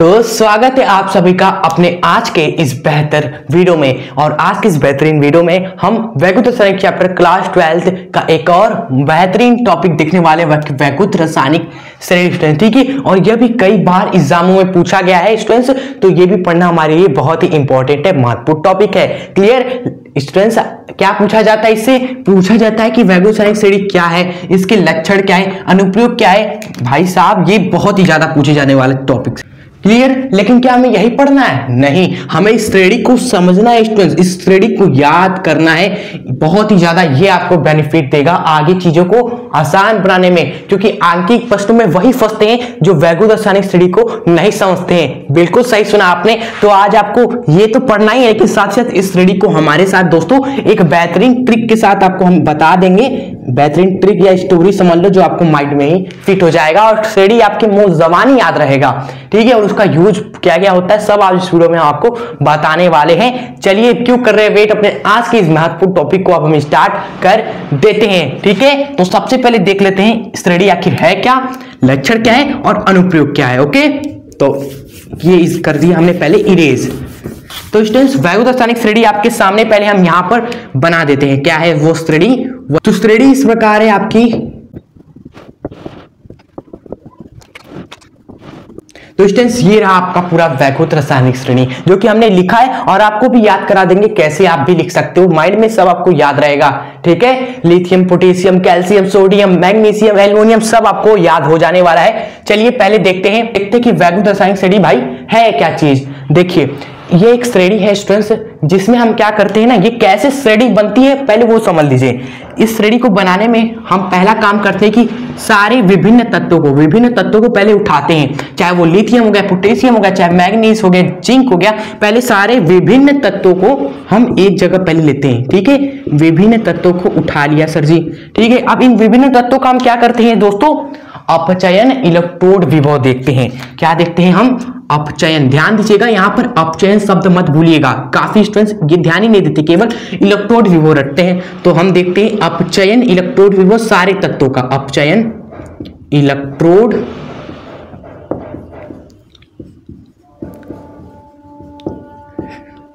तो स्वागत है आप सभी का अपने आज के इस बेहतर वीडियो में। और आज के इस बेहतरीन वीडियो में हम वैद्युत रासायनिक चैप्टर क्लास 12 का एक और बेहतरीन टॉपिक देखने वाले वैद्युत रासायनिक श्रेणी स्टूडेंट, ठीक है। और यह भी कई बार एग्जामों में पूछा गया है स्टूडेंट्स, तो ये भी पढ़ना हमारे लिए बहुत ही इंपॉर्टेंट है, महत्वपूर्ण टॉपिक है। क्लियर स्टूडेंट्स, क्या पूछा जाता है? इससे पूछा जाता है कि वैद्युत रासायनिक श्रेणी क्या है, इसके लक्षण क्या है, अनुप्रयोग क्या है। भाई साहब, ये बहुत ही ज्यादा पूछे जाने वाले टॉपिक। क्लियर? लेकिन क्या हमें यही पढ़ना है? नहीं, हमें इस श्रेणी को समझना है स्टूडेंट्स, इस श्रेणी को याद करना है। बहुत ही ज्यादा ये आपको बेनिफिट देगा आगे चीजों को आसान बनाने में, क्योंकि आंकिक प्रश्नों में वही फंसते हैं जो वैद्युत रासायनिक श्रेणी को नहीं समझते हैं। बिल्कुल सही सुना आपने। तो आज आपको ये तो पढ़ना ही है, लेकिन साथ साथ इस श्रेणी को हमारे साथ दोस्तों एक बेहतरीन ट्रिक के साथ आपको हम बता देंगे। बेहतरीन ट्रिक या स्टोरी समझ लो जो आपको माइंड में ही फिट हो जाएगा और श्रेणी आपके मुंह जबानी याद रहेगा, ठीक है। और उसका यूज क्या क्या होता है सब आज इस वीडियो में हम आपको बताने वाले हैं। चलिए क्यों कर रहे हैं वेट, अपने आज के इस महत्वपूर्ण टॉपिक को अब हम स्टार्ट कर देते हैं, ठीक है। तो सबसे पहले देख लेते हैं श्रेणी आखिर है क्या, लक्षण क्या है और अनुप्रयोग क्या है। ओके, तो ये कर दिया हमने पहले इरेज। तो स्टूडेंट्स, वैद्युत रासायनिक श्रेणी आपके सामने पहले हम यहां पर बना देते हैं। क्या है वो श्रेणी? तो श्रेणी इस प्रकार है आपकी। तो स्टूडेंट्स, ये रहा आपका पूरा वैद्युत रासायनिक श्रेणी जो कि हमने लिखा है, और आपको भी याद करा देंगे कैसे आप भी लिख सकते हो, माइंड में सब आपको याद रहेगा, ठीक है। Lithium, potassium, calcium, sodium, magnesium, aluminium सब आपको याद हो जाने वाला है। चलिए पहले देखते हैं कि वैद्युत रासायनिक श्रेणी भाई है क्या चीज। देखिए, ये एक श्रेणी है स्टूडेंट्स जिसमें हम क्या करते हैं ना, ये कैसे श्रेणी बनती है पहले वो समझ लीजिए। इस श्रेणी को बनाने में हम पहला काम करते हैं कि सारे विभिन्न तत्वों को पहले उठाते हैं, चाहे वो लिथियम हो गया, पोटेशियम हो गया, चाहे मैग्नीज हो गया, जिंक हो गया। पहले सारे विभिन्न तत्वों को हम एक जगह पहले लेते हैं, ठीक है। विभिन्न तत्वों को उठा लिया सर जी, ठीक है। अब इन विभिन्न तत्वों का हम क्या करते हैं दोस्तों, अपचयन इलेक्ट्रोड विभव देखते हैं। क्या देखते हैं हम? अपचयन। ध्यान दीजिएगा, यहां पर अपचयन शब्द मत भूलिएगा, काफी स्टूडेंट्स ये ध्यान ही नहीं देते, केवल इलेक्ट्रोड विभव रखते हैं। तो हम देखते हैं अपचयन इलेक्ट्रोड विभव सारे तत्वों का, अपचयन इलेक्ट्रोड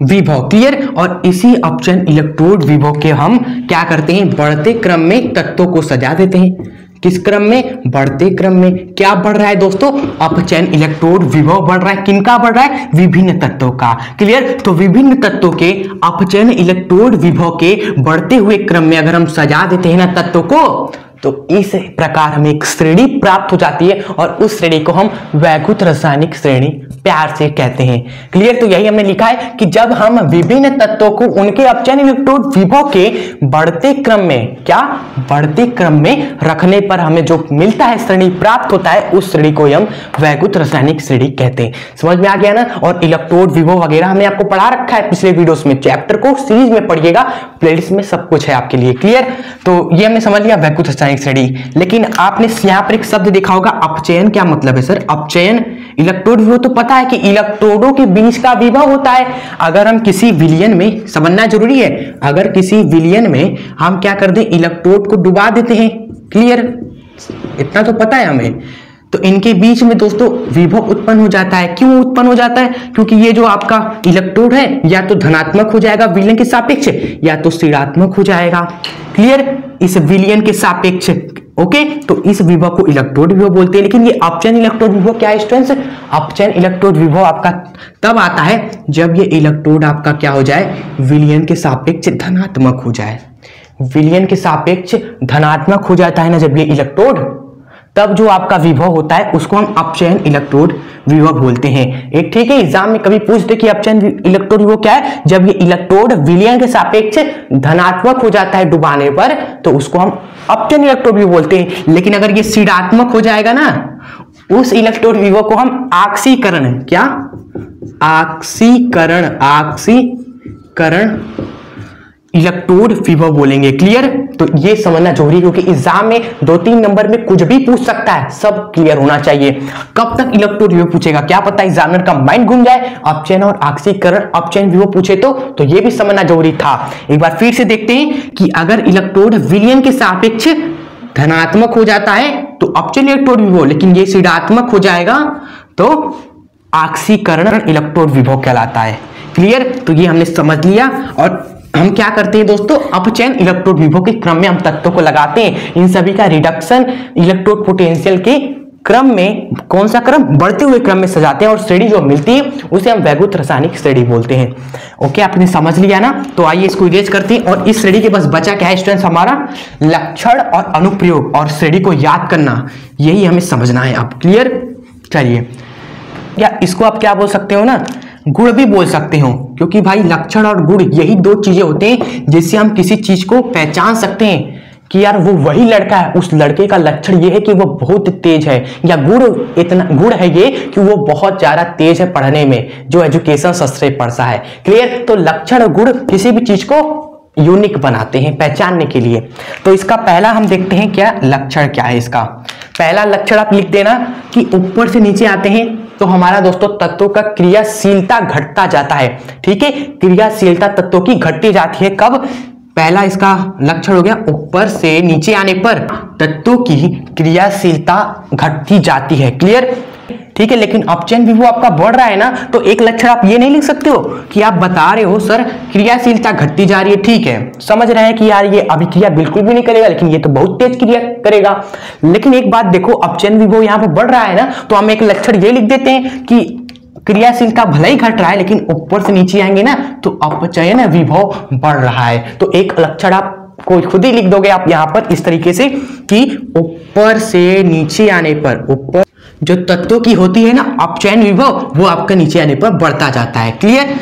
विभव। क्लियर? और इसी अपचयन इलेक्ट्रोड विभव के हम क्या करते हैं, बढ़ते क्रम में तत्वों को सजा देते हैं। किस क्रम में? बढ़ते क्रम में। क्या बढ़ रहा है दोस्तों? अपचयन इलेक्ट्रोड विभव बढ़ रहा है। किनका बढ़ रहा है? विभिन्न तत्वों का। क्लियर? तो विभिन्न तत्वों के अपचयन इलेक्ट्रोड विभव के बढ़ते हुए क्रम में अगर हम सजा देते हैं ना तत्वों को, तो इस प्रकार हमें एक श्रेणी प्राप्त हो जाती है, और उस श्रेणी को हम वैद्युत रासायनिक श्रेणी प्यार से कहते हैं। क्लियर? तो यही हमने लिखा है कि जब हम विभिन्न तत्वों को उनके अपचयन इलेक्ट्रोड विभव के बढ़ते क्रम में, क्या बढ़ते क्रम में रखने पर हमें जो मिलता है, श्रेणी प्राप्त होता है, उस श्रेणी को हम वैद्युत रासायनिक श्रेणी कहते हैं। समझ में आ गया ना? और इलेक्ट्रोड विभव वगैरह हमने आपको पढ़ा रखा है पिछले वीडियोस में, चैप्टर को सीरीज में पढ़िएगा, प्लेलिस्ट में सब कुछ है आपके लिए। क्लियर? तो ये हमने समझ लिया वैद्युत रासायनिक श्रेणी। लेकिन आपने यहां पर एक शब्द देखा होगा, अपचयन। क्या मतलब है सर? अपचयन इलेक्ट्रोड विभव तो पता है कि इलेक्ट्रोडों के बीच का विभव होता है। अगर हम किसी विलयन में, समझना जरूरी है, अगर किसी विलयन में हम क्या कर दें, इलेक्ट्रोड को डुबा देते हैं। क्लियर? इतना तो पता है हमें। तो इनके बीच में दोस्तों विभव उत्पन्न हो जाता है। क्यों उत्पन्न हो जाता है? क्योंकि ये जो आपका इलेक्ट्रोड है या तो धनात्मक हो जाएगा विलयन के सापेक्ष, या तो ऋणात्मक हो जाएगा। क्लियर? इस विलयन के सापेक्ष। ओके, तो इस विभव को इलेक्ट्रोड विभव बोलते हैं। लेकिन ये अपचयन इलेक्ट्रोड विभव क्या है स्टूडेंट्स? अपचयन इलेक्ट्रोड विभव आपका तब आता है जब ये इलेक्ट्रोड आपका क्या हो जाए, विलयन के सापेक्ष धनात्मक हो जाए। विलयन के सापेक्ष धनात्मक हो जाता है ना जब ये इलेक्ट्रोड, तब जो आपका विभव होता है उसको हम अपचयन इलेक्ट्रोड विभव बोलते हैं। एक ठीक है, एग्जाम में कभी पूछते कि अपचयन इलेक्ट्रोड विभव क्या है, जब ये इलेक्ट्रोड विलयन के सापेक्ष धनात्मक हो जाता है डुबाने पर, तो उसको हम अपचयन इलेक्ट्रोड विभव बोलते हैं। लेकिन अगर ये ऋणात्मक हो जाएगा ना, उस इलेक्ट्रोड विभव को हम आक्सीकरण, क्या? आक्सीकरण इलेक्ट्रोड विभव बोलेंगे। क्लियर? तो ये समझना जरूरी, क्योंकि एग्जाम में 2-3 नंबर में कुछ भी पूछ सकता है, सब क्लियर होना चाहिए। कब तक इलेक्ट्रोड विभव पूछेगा क्या पता एग्जामिनर का माइंड घूम जाए, अपचयन और आक्सीकरण अपचयन विभव पूछे तो ये भी समझना जरूरी था। एक बार फिर से देखते हैं कि अगर इलेक्ट्रोड विलयन के सापेक्ष धनात्मक हो जाता है तो अपचयन इलेक्ट्रोड विभव, लेकिन ये ऋणात्मक हो जाएगा तो ऑक्सीकरण इलेक्ट्रोड विभव कहलाता है। क्लियर? तो ये हमने समझ लिया। और हम क्या करते हैं दोस्तों, अपचयन इलेक्ट्रोड विभव के क्रम में हम तत्वों को लगाते हैं, इन सभी का रिडक्शन इलेक्ट्रोड पोटेंशियल के क्रम में, कौन सा क्रम, बढ़ते हुए क्रम में सजाते हैं और श्रेणी जो मिलती है उसे हम वैद्युत रासायनिक श्रेणी बोलते हैं। ओके, आपने समझ लिया ना? तो आइए इसको इरेज करते हैं। और इस श्रेणी के बस बचा क्या है स्टूडेंट्स, हमारा लक्षण और अनुप्रयोग और श्रेणी को याद करना, यही हमें समझना है। आप क्लियर? चलिए, या इसको आप क्या बोल सकते हो ना, गुण भी बोल सकते हो, क्योंकि भाई लक्षण और गुण यही दो चीजें होते हैं जिससे हम किसी चीज को पहचान सकते हैं कि यार वो वही लड़का है, उस लड़के का लक्षण ये है कि वो बहुत तेज है, या गुण है ये कि वो बहुत ज्यादा तेज है पढ़ने में, जो एजुकेशन शास्त्र पढ़ता है। क्लियर? तो लक्षण और गुण किसी भी चीज को यूनिक बनाते हैं पहचानने के लिए। तो इसका पहला हम देखते हैं क्या लक्षण क्या है। इसका पहला लक्षण आप लिख देना कि ऊपर से नीचे आते हैं तो हमारा दोस्तों तत्वों का क्रियाशीलता घटता जाता है। ठीक है, क्रियाशीलता तत्वों की घटती जाती है। कब? पहला इसका लक्षण हो गया, ऊपर से नीचे आने पर तत्वों की क्रियाशीलता घटती जाती है। क्लियर? ठीक है, लेकिन अपचयन विभव आपका बढ़ रहा है ना, तो एक लक्षण आप ये नहीं लिख सकते हो कि आप बता रहे हो सर क्रियाशीलता घटती जा रही है। ठीक है, समझ रहे हैं कि यार ये अभिक्रिया बिल्कुल भी नहीं करेगा, लेकिन ये तो बहुत तेज क्रिया करेगा। लेकिन एक बात देखो, अपचयन विभव यहाँ पर बढ़ रहा है ना, तो हम एक लक्षण ये लिख देते हैं कि क्रियाशीलता भले ही घट रहा है, लेकिन ऊपर से नीचे आएंगे ना तो अपचयन विभव बढ़ रहा है। तो एक लक्षण आप को खुद ही लिख दोगे आप यहाँ पर इस तरीके से कि ऊपर से नीचे आने पर, ऊपर जो तत्वों की होती है ना अपचयन विभव, वो आपका नीचे आने पर बढ़ता जाता है। क्लियर?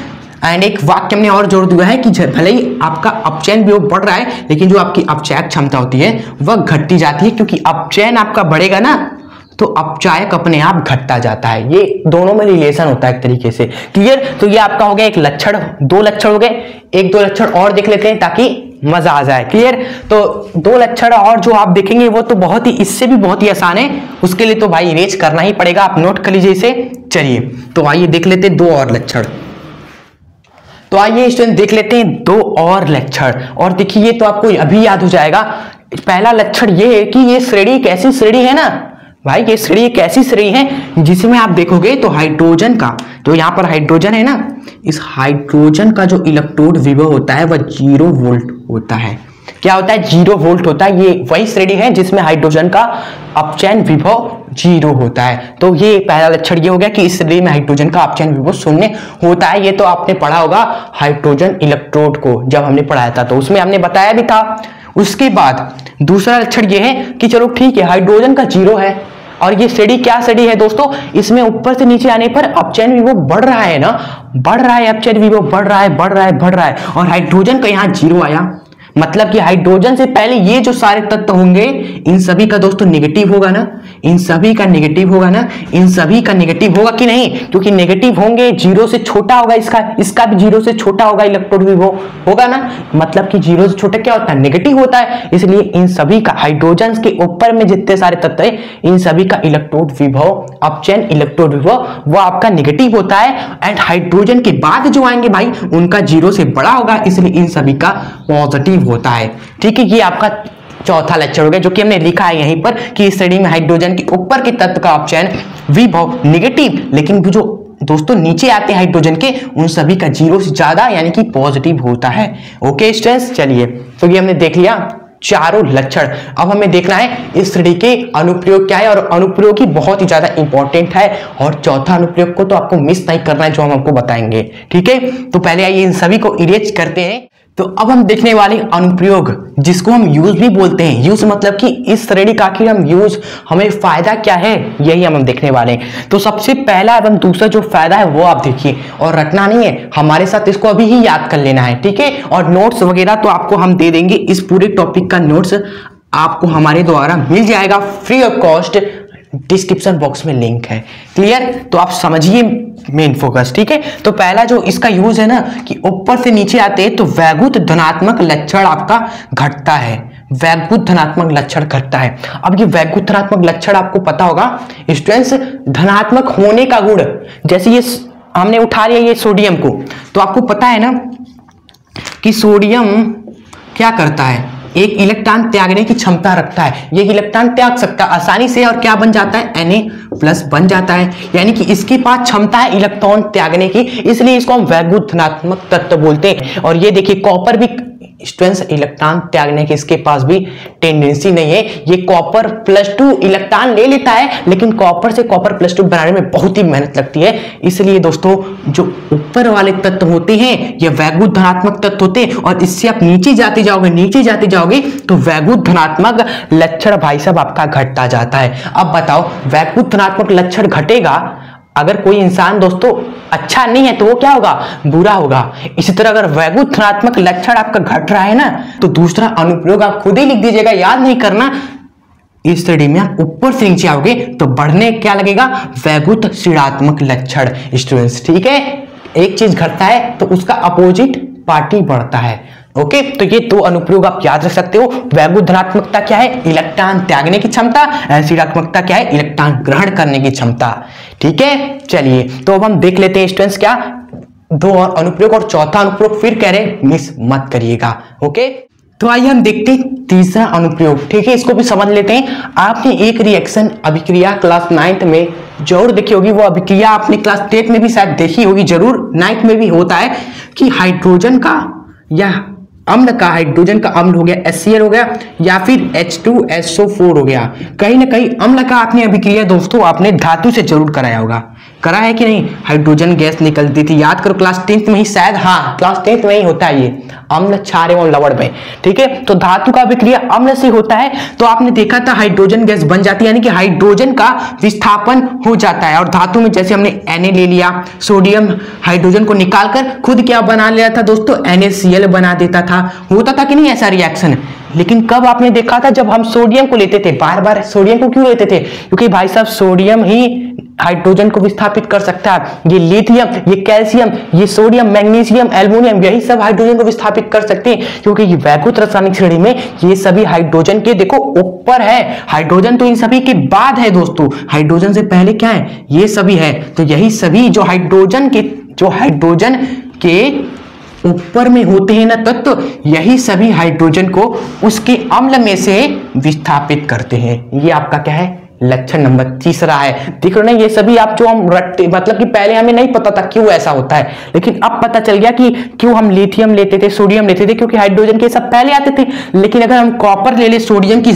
एंड एक वाक्य हमने और जोड़ दिया है कि भले ही आपका अपचयन विभव बढ़ रहा है, लेकिन जो आपकी अपचायक क्षमता होती है वह घटती जाती है, क्योंकि अपचयन आपका बढ़ेगा ना तो अपचायक अपने आप घटता जाता है। ये दोनों में रिलेशन होता है एक तरीके से। क्लियर? तो ये आपका हो गया एक लक्षण, दो लक्षण हो गए। एक दो लक्षण और देख लेते हैं ताकि मजा आ जाए। क्लियर? तो दो लक्षण और जो आप देखेंगे वो तो बहुत ही, इससे भी बहुत ही आसान है, उसके लिए तो भाई इरेज करना ही पड़ेगा, आप नोट कर लीजिए इसे। चलिए, तो आइए देख लेते हैं दो और लक्षण। तो आइए स्टूडेंट देख लेते हैं दो और लक्षण। और देखिए ये तो आपको अभी याद हो जाएगा। पहला लक्षण ये है कि ये श्रेणी एक ऐसी श्रेणी है ना भाई, ये श्रेणी एक ऐसी श्रेणी है जिसमें आप देखोगे तो हाइड्रोजन का, तो यहाँ पर हाइड्रोजन है ना, इस हाइड्रोजन का जो इलेक्ट्रोड विभव होता है वह 0 वोल्ट होता है। क्या होता है? 0 वोल्ट होता है। ये वही श्रेणी है जिसमें हाइड्रोजन का अपचयन विभव 0 होता है। तो ये पहला लक्षण ये हो गया कि इस श्रेणी में हाइड्रोजन का अपचयन विभव 0 होता है। ये तो आपने पढ़ा होगा हाइड्रोजन इलेक्ट्रोड को, जब हमने पढ़ाया था तो उसमें हमने बताया भी था। उसके बाद दूसरा लक्षण ये है कि चलो ठीक है, हाइड्रोजन का 0 है और ये श्रेणी क्या श्रेणी है दोस्तों, इसमें ऊपर से नीचे आने पर अपचयन विभव बढ़ रहा है ना, बढ़ रहा है, अपचयन विभव बढ़ रहा है, बढ़ रहा है, बढ़ रहा है, और हाइड्रोजन का यहाँ 0 आया। मतलब कि हाइड्रोजन से पहले ये जो सारे तत्व होंगे इन सभी का दोस्तों नेगेटिव होगा ना, इन सभी का नेगेटिव होगा ना, इन सभी का नेगेटिव होगा कि नहीं? क्योंकि नेगेटिव होंगे, 0 से छोटा होगा इसका भी 0 से छोटा होगा इलेक्ट्रोड विभव होगा ना। मतलब कि 0 से छोटा क्या होता है? नेगेटिव होता है। इसलिए इन सभी का, हाइड्रोजन के ऊपर में जितने सारे तत्व है इन सभी का इलेक्ट्रोड विभव, अपचयन इलेक्ट्रोड विभव वो आपका नेगेटिव होता है। एंड हाइड्रोजन के बाद जो आएंगे भाई उनका 0 से बड़ा होगा, इसलिए इन सभी का पॉजिटिव होता है। ठीक है, ये आपका चौथा लक्षण हो गया जो कि हमने लिखा है यहीं पर कि इस श्रेणी में हाइड्रोजन के ऊपर के तत्व का अपचयन विभव नेगेटिव, लेकिन जो दोस्तों नीचे आते हैं हाइड्रोजन के उन सभी का 0 से ज्यादा यानी कि पॉजिटिव होता है। ओके स्टूडेंट्स, चलिए तो ये हमने देख लिया चारों लक्षण। अब हमें देखना है इस श्रेणी के अनुप्रयोग क्या है, और अनुप्रयोग ही बहुत ही ज्यादा इंपॉर्टेंट है, और चौथा अनुप्रयोग को तो आपको मिस नहीं करना है जो हम आपको बताएंगे। ठीक है, तो पहले आइए इन सभी को इरेज करते हैं। तो अब हम देखने वाले अनुप्रयोग जिसको हम यूज भी बोलते हैं। यूज मतलब कि इस श्रेणी का आखिर हम यूज, हमें फायदा क्या है, यही हम देखने वाले हैं। तो सबसे पहला एवं दूसरा जो फायदा है वो आप देखिए, और रटना नहीं है, हमारे साथ इसको अभी ही याद कर लेना है। ठीक है, और नोट्स वगैरह तो आपको हम दे देंगे, इस पूरे टॉपिक का नोट्स आपको हमारे द्वारा मिल जाएगा free of cost, description box में लिंक है। क्लियर? तो आप समझिए मेन फोकस। ठीक है, तो पहला जो इसका यूज है ना कि ऊपर से नीचे आते हैं तो वैद्युत धनात्मक लक्षण आपका घटता है, वैद्युत धनात्मक लक्षण घटता है। अब ये वैद्युत धनात्मक लक्षण आपको पता होगा स्टूडेंट्स, धनात्मक होने का गुण, जैसे ये हमने उठा लिया ये सोडियम को, तो आपको पता है ना कि सोडियम क्या करता है, एक इलेक्ट्रॉन त्यागने की क्षमता रखता है, ये इलेक्ट्रॉन त्याग सकता है आसानी से और क्या बन जाता है Na+ बन जाता है, यानी कि इसके पास क्षमता है इलेक्ट्रॉन त्यागने की, इसलिए इसको हम वैद्युत धनात्मक तत्व बोलते हैं। और ये देखिए कॉपर भी स्टूडेंट्स इलेक्ट्रॉन त्यागने की इसके पास भी टेंडेंसी नहीं है, ये कॉपर +2 इलेक्ट्रॉन ले लेता है, लेकिन कॉपर से कॉपर +2 बनाने में बहुत ही मेहनत लगती है। इसलिए दोस्तों जो ऊपर वाले तत्व होते हैं ये वैद्युत धनात्मक तत्व होते हैं, और इससे आप नीचे जाते जाओगे तो वैद्युत धनात्मक लक्षण भाई साहब आपका घटता जाता है। अब बताओ वैद्युत धनात्मक लक्षण घटेगा, अगर कोई इंसान दोस्तों अच्छा नहीं है तो वो क्या होगा, बुरा होगा। इसी तरह अगर वैद्युत धनात्मक लक्षण आपका घट रहा है ना, तो दूसरा अनुप्रयोग आप खुद ही लिख दीजिएगा, याद नहीं करना। इस श्रेणी में आप ऊपर से नीचे आओगे तो बढ़ने क्या लगेगा, वैद्युत ऋणात्मक लक्षण स्टूडेंट्स, ठीक है। एक चीज घटता है तो उसका अपोजिट पार्टी बढ़ता है। ओके, तो ये दो अनुप्रयोग आप याद रख सकते हो। वैद्युत धनात्मकता क्या है, इलेक्ट्रॉन त्यागने की क्षमता, ऋणात्मकता क्या है, इलेक्ट्रॉन ग्रहण करने की क्षमता, ठीक है। चलिए तो अब हम देख लेते हैं स्टूडेंट्स क्या दो और अनुप्रयोग, और चौथा अनुप्रयोग फिर कह रहे मिस मत करिएगा। ओके, तो आइए हम देखते हैं तीसरा अनुप्रयोग, ठीक है, इसको भी समझ लेते हैं। आपने एक रिएक्शन अभिक्रिया क्लास 9th में जरूर देखी होगी, वो अभिक्रिया आपने क्लास 10th में भी शायद देखी होगी जरूर, 9th में भी होता है कि हाइड्रोजन का या अम्ल का, हाइड्रोजन का अम्ल हो गया HCl हो गया, या फिर H2SO4 हो गया, कहीं ना कहीं अम्ल का आपने अभिक्रिया दोस्तों आपने धातु से जरूर कराया होगा, करा है कि नहीं। हाइड्रोजन गैस निकलती थी, याद करो क्लास 10th में ही शायद, हाँ क्लास 10th में ही होता है ये अम्ल क्षार एवं लवण में, ठीक है। तो धातु का अभिक्रिया अम्ल से होता है, तो आपने देखा था हाइड्रोजन गैस बन जाती है, यानी कि हाइड्रोजन का विस्थापन हो जाता है। और धातु में जैसे हमने Na ले लिया, सोडियम हाइड्रोजन को निकालकर खुद क्या बना लिया था दोस्तों, NaCl बना देता था, होता था कि नहीं ऐसा रिएक्शन। लेकिन कब आपने देखा था, जब हम सोडियम को लेते थे, बार बार सोडियम को क्यों लेते थे, क्योंकि भाई साहब सोडियम ही हाइड्रोजन को विस्थापित कर सकता है, ये लिथियम, ये कैल्शियम, ये सोडियम, मैग्नीशियम, एल्युमिनियम, यही सब हाइड्रोजन को विस्थापित कर सकते हैं, क्योंकि ये वैद्युत रासायनिक श्रेणी में ये सभी हाइड्रोजन के देखो ऊपर है, हाइड्रोजन तो इन सभी के बाद है दोस्तों, हाइड्रोजन से पहले क्या है, ये सभी है। तो यही सभी जो हाइड्रोजन के ऊपर में होते हैं ना तत्व, यही सभी हाइड्रोजन को उसके अम्ल में से विस्थापित करते हैं। ये आपका क्या है, लक्षण नंबर तीसरा है। देख रहे हो ना, ये सभी आप जो हम रटते, मतलब कि पहले हमें नहीं पता था क्यों ऐसा होता है, लेकिन अब पता चल गया कि क्यों हम लिथियम लेते थे, सोडियम लेते थे, क्योंकि हाइड्रोजन के सब पहले आते थे। लेकिन अगर हम कॉपर ले ले सोडियम की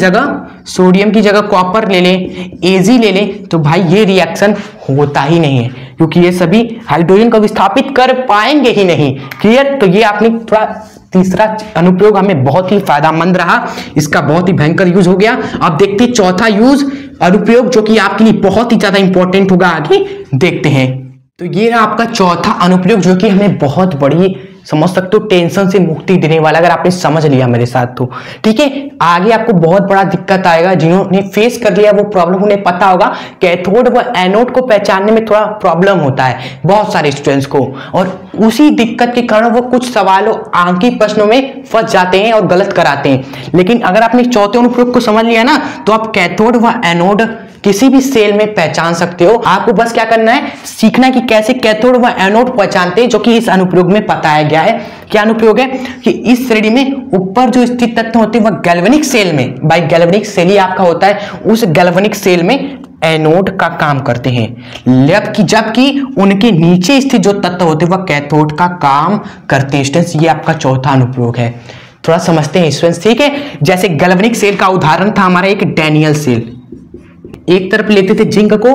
जगह कॉपर ले लें, Ag ले लें, तो भाई ये रिएक्शन होता ही नहीं है, क्योंकि ये सभी हाइड्रोजन को विस्थापित कर पाएंगे ही नहीं। क्लियर, तो ये आपने थोड़ा तीसरा अनुप्रयोग हमें बहुत ही फायदेमंद रहा, इसका बहुत ही भयंकर यूज हो गया। अब देखते हैं चौथा यूज अनुप्रयोग, जो कि आपके लिए बहुत ही ज्यादा इंपॉर्टेंट होगा, आगे देखते हैं। तो ये रहा आपका चौथा अनुप्रयोग, जो कि हमें बहुत बड़ी, समझ सकते हो, टेंशन से मुक्ति देने वाला, अगर आपने समझ लिया मेरे साथ तो ठीक है। आगे आपको बहुत बड़ा दिक्कत आएगा, जिन्होंने फेस कर लिया वो प्रॉब्लम उन्हें पता होगा, कैथोड व एनोड को पहचानने में थोड़ा प्रॉब्लम होता है बहुत सारे स्टूडेंट्स को, और उसी दिक्कत के कारण वो कुछ सवालों आंकी प्रश्नों में फंस जाते हैं और गलत कराते हैं। लेकिन अगर आपने चौथे अनुप्रयोग को समझ लिया ना, तो आप कैथोड व एनोड किसी भी सेल में पहचान सकते हो। आपको बस क्या करना है, सीखना है कि कैसे कैथोड व एनोड पहचानते हैं, जो कि इस अनुप्रयोग में बताया गया है। क्या अनुप्रयोग है कि इस श्रेणी में ऊपर जो स्थित तत्व होते हैं वह गैल्वेनिक सेल में, बाई गैल्वेनिक सेल ही आपका होता है, उस गैल्वेनिक सेल में एनोड का काम करते हैं, जबकि उनके नीचे स्थित जो तत्व होते हैं वह कैथोड का काम करते हैं। स्टूडेंट्स, ये आपका चौथा अनुप्रयोग है, थोड़ा समझते हैं स्टूडेंट्स, ठीक है। जैसे गैल्वेनिक सेल का उदाहरण था हमारा एक डैनियल सेल, एक तरफ लेते थे जिंक को,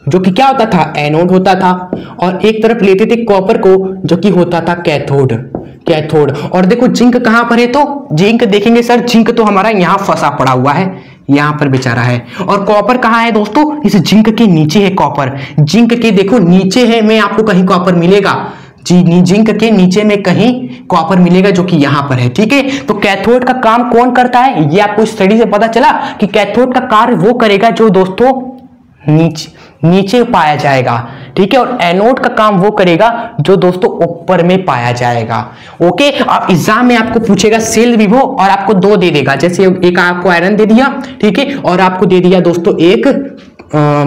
जो कि क्या होता था, एनोड होता था, और एक तरफ लेते थे कॉपर को, जो कि होता था कैथोड। और देखो जिंक कहां पर है, तो जिंक देखेंगे सर, जिंक तो हमारा यहां फंसा पड़ा हुआ है, यहां पर बेचारा है, और कॉपर कहां है दोस्तों, इस जिंक के नीचे है कॉपर, जिंक के देखो नीचे है में आपको कहीं कॉपर मिलेगा, जिंक के नीचे में कहीं कॉपर मिलेगा, जो कि यहां पर है, ठीक है। तो कैथोड का काम कौन करता है, ये आपको स्टडी से पता चला कि कैथोड का कार्य वो करेगा जो दोस्तों नीचे पाया जाएगा, ठीक है, और एनोड का काम वो करेगा जो दोस्तों ऊपर में पाया जाएगा। ओके, अब एग्जाम में आपको पूछेगा सेल विभव, और आपको दो दे देगा, जैसे एक आपको आयरन दे दिया, ठीक है, और आपको दे दिया दोस्तों एक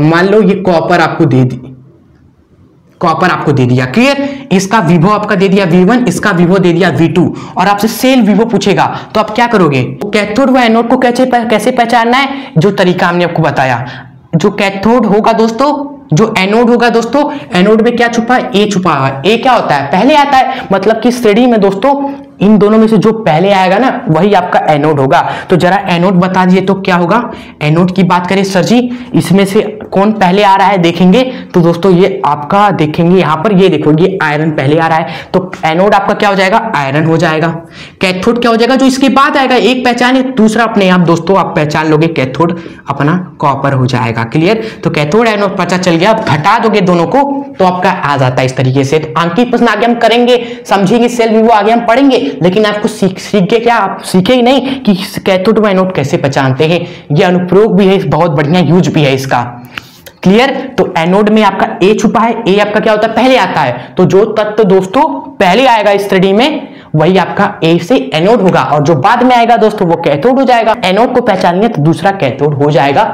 मान लो ये कॉपर आपको दे दी, कॉपर आपको दे दिया, क्लियर। इसका विभव आपका दे दिया V1, इसका विभव दे दिया V2, और आपसे सेल विभव पूछेगा तो आप क्या करोगे, कैथोड व एनोड को कैसे पहचानना है, जो तरीका हमने आपको बताया। जो कैथोड होगा दोस्तों, जो एनोड होगा दोस्तों, एनोड में क्या छुपा है, ए छुपा है। ए क्या होता है, पहले आता है, मतलब कि श्रेणी में दोस्तों इन दोनों में से जो पहले आएगा ना वही आपका एनोड होगा। तो जरा एनोड बता दीजिए तो क्या होगा। एनोड की बात करें सर जी, इसमें से कौन पहले आ रहा है देखेंगे तो दोस्तों ये आपका देखेंगे यहां पर, ये देखो ये आयरन पहले आ रहा है, तो एनोड आपका क्या हो जाएगा, आयरन हो जाएगा। कैथोड क्या हो जाएगा, जो इसके बाद आएगा, एक पहचाने दूसरा अपने आप दोस्तों आप पहचान लोगे, कैथोड अपना कॉपर हो जाएगा, क्लियर। तो कैथोड एनोड पता चल गया, घटा दोगे दोनों को तो आपका आ जाता है इस तरीके से। अंकित प्रश्न आगे हम करेंगे, समझेंगे, सेल विभव आगे हम पढ़ेंगे, लेकिन आपको सीख के क्या, आप सीखे ही नहीं कि कैथोड व एनोड कैसे पहचानते हैं। ये अनुप्रयोग भी है, बहुत बढ़िया यूज भी है इसका, क्लियर। तो एनोड में आपका ए छुपा है, ए आपका क्या होता है, पहले आता है, तो जो तत्व दोस्तों पहले आएगा इस श्रेणी में वही आपका ए से एनोड होगा, और जो बाद में आएगा दोस्तों वो कैथोड हो जाएगा। एनोड को पहचानिए तो दूसरा कैथोड हो जाएगा,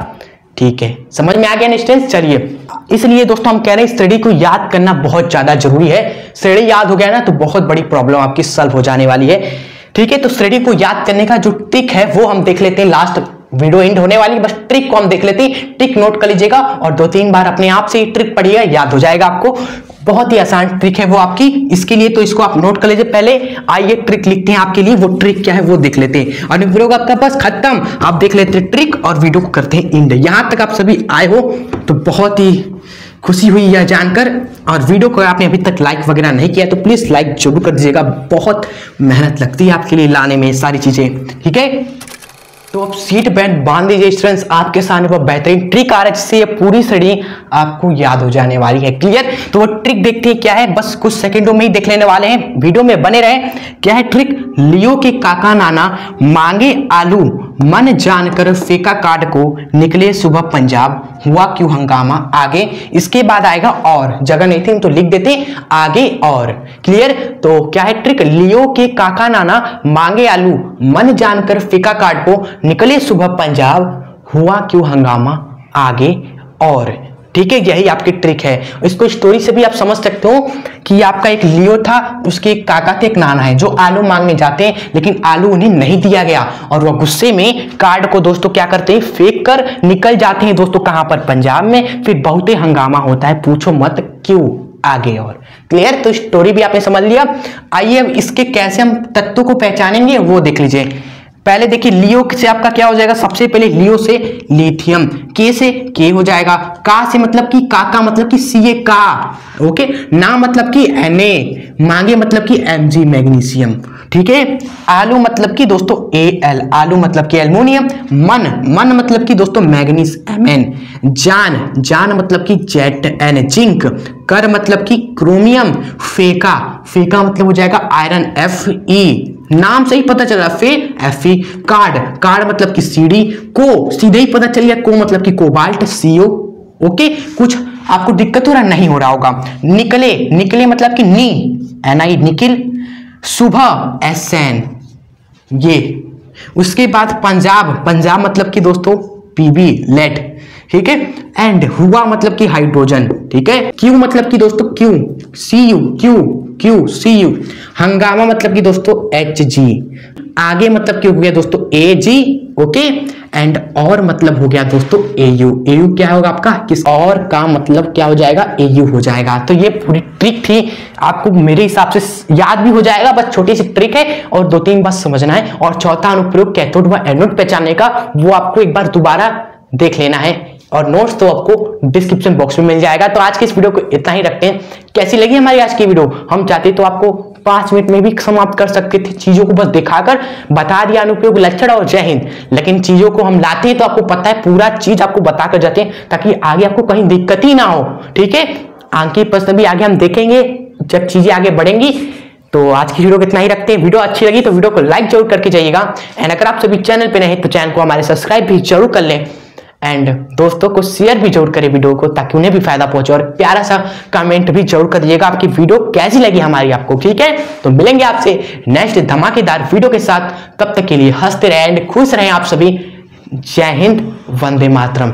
ठीक है, समझ में आ गया इंस्टेंस। चलिए, इसलिए दोस्तों हम कह रहे हैं श्रेणी को याद करना बहुत ज्यादा जरूरी है। श्रेणी याद हो गया ना तो बहुत बड़ी प्रॉब्लम आपकी सॉल्व हो जाने वाली है, ठीक है। तो श्रेणी को याद करने का जो ट्रिक है वो हम देख लेते हैं, लास्ट वीडियो एंड होने वाली, बस ट्रिक को हम देख लेते हैं। ट्रिक नोट कर लीजिएगा और 2-3 बार अपने आप से ट्रिक पढ़िएगा, याद हो जाएगा आपको। बहुत ही आसान ट्रिक है वो आपकी, इसके लिए तो इसको आप नोट कर लीजिए। पहले आइए ट्रिक लिखते हैं आपके लिए, वो ट्रिक क्या है वो देख लेते हैं। और अनुप्रयोग आपका बस खत्म, आप देख लेते हैं ट्रिक और वीडियो को करते हैं एंड। यहां तक आप सभी आए हो तो बहुत ही खुशी हुई यह जानकर, और वीडियो को आपने अभी तक लाइक वगैरह नहीं किया तो प्लीज लाइक जरूर कर दीजिएगा, बहुत मेहनत लगती है आपके लिए लाने में सारी चीजें, ठीक है। तो अब सीट बेल्ट बांध दीजिए स्टूडेंट्स, आपके सामने पर बेहतरीन ट्रिक आ रहा है जिससे ये पूरी श्रेणी आपको याद हो जाने वाली है, क्लियर। तो वो ट्रिक देखते हैं क्या है, बस कुछ सेकंडों में ही देख लेने वाले हैं, वीडियो में बने रहे। क्या है ट्रिक, लियो के काका नाना मांगे आलू, मन जानकर फेंका कार्ड को, निकले सुबह पंजाब, हुआ क्यों हंगामा, आगे। इसके बाद आएगा और, जगह नहीं थी तो लिख देते आगे और, क्लियर। तो क्या है ट्रिक, लियो के काका नाना मांगे आलू, मन जानकर फेंका कार्ड को, निकले सुबह पंजाब, हुआ क्यों हंगामा, आगे और, ठीक है। यही आपकी ट्रिक है। इसको स्टोरी से भी आप समझ सकते हो कि आपका एक लियो था, उसके एक काका थे, एक नाना है, जो आलू मांगने जाते हैं लेकिन आलू उन्हें नहीं दिया गया, और वह गुस्से में कार्ड को दोस्तों क्या करते हैं, फेंक कर निकल जाते हैं दोस्तों, कहां पर, पंजाब में। फिर बहुत ही हंगामा होता है, पूछो मत क्यों, आगे और, क्लियर। तो स्टोरी भी आपने समझ लिया। आइए अब इसके कैसे हम तत्वों को पहचानेंगे वो देख लीजिए। पहले देखिए लियो से आपका क्या हो जाएगा, सबसे पहले लियो से लिथियम, के से के हो जाएगा, का से मतलब कि काका मतलब कि सीए का, ओके, ना मतलब कि Na, मांगे मतलब कि Mg मैग्नीशियम, ठीक है। आलू मतलब कि दोस्तों Al, आलू मतलब कि एल्युमिनियम। मन मतलब कि दोस्तों मैग्नीज Mn। जान मतलब कि Zn, जिंक। कर मतलब कि क्रोमियम। फेका मतलब हो जाएगा आयरन, Fe। नाम से ही पता चला Fe। कार्ड मतलब कि सीडी। को सीधे ही पता चल गया, को मतलब कि कोबाल्ट, CO, ओके। कुछ आपको दिक्कत हो रहा नहीं हो रहा होगा। निकले मतलब कि Ni, निकिल। सुबह SN, ये। उसके बाद पंजाब मतलब कि दोस्तों PB, लेड, ठीक है। एंड हुआ मतलब कि हाइड्रोजन, ठीक है। क्यू मतलब कि दोस्तों क्यू, CU। हंगामा मतलब कि दोस्तों HG। आगे मतलब कि हो गया दोस्तों AG, ओके। एंड और मतलब हो गया दोस्तों AU क्या होगा आपका, किस और का मतलब क्या हो जाएगा, AU हो जाएगा। तो ये पूरी ट्रिक थी, आपको मेरे हिसाब से याद भी हो जाएगा, बस छोटी सी ट्रिक है और 2-3 बार समझना है। और चौथा अनुप्रयोग कैथोड व एनोड पहचानने का, वो आपको एक बार दोबारा देख लेना है, और नोट्स तो आपको डिस्क्रिप्शन बॉक्स में मिल जाएगा। तो आज के इस वीडियो को इतना ही रखते हैं। कैसी लगी हमारी आज की वीडियो, हम चाहते तो आपको 5 मिनट में भी समाप्त कर सकते थे, चीजों को बस दिखाकर बता दिया, अनुप्रयोग, लक्षण और जय हिंद। लेकिन चीजों को हम लाते हैं तो आपको पता है पूरा चीज आपको बताकर जाते हैं, ताकि आगे आपको कहीं दिक्कत ही ना हो, ठीक है। अंकित प्रश्न भी आगे हम देखेंगे जब चीजें आगे बढ़ेंगी। तो आज की वीडियो को इतना ही रखते हैं। वीडियो अच्छी लगी तो वीडियो को लाइक जरूर करके जाइएगा, एंड अगर आप सभी चैनल पे नए तो चैनल को हमारे सब्सक्राइब भी जरूर कर लें, एंड दोस्तों को शेयर भी जरूर करें वीडियो को, ताकि उन्हें भी फायदा पहुंचे। और प्यारा सा कमेंट भी जरूर कर दीजिएगा आपकी वीडियो कैसी लगी हमारी आपको, ठीक है। तो मिलेंगे आपसे नेक्स्ट धमाकेदार वीडियो के साथ, तब तक के लिए हंसते रहें एंड खुश रहें आप सभी। जय हिंद, वंदे मातरम।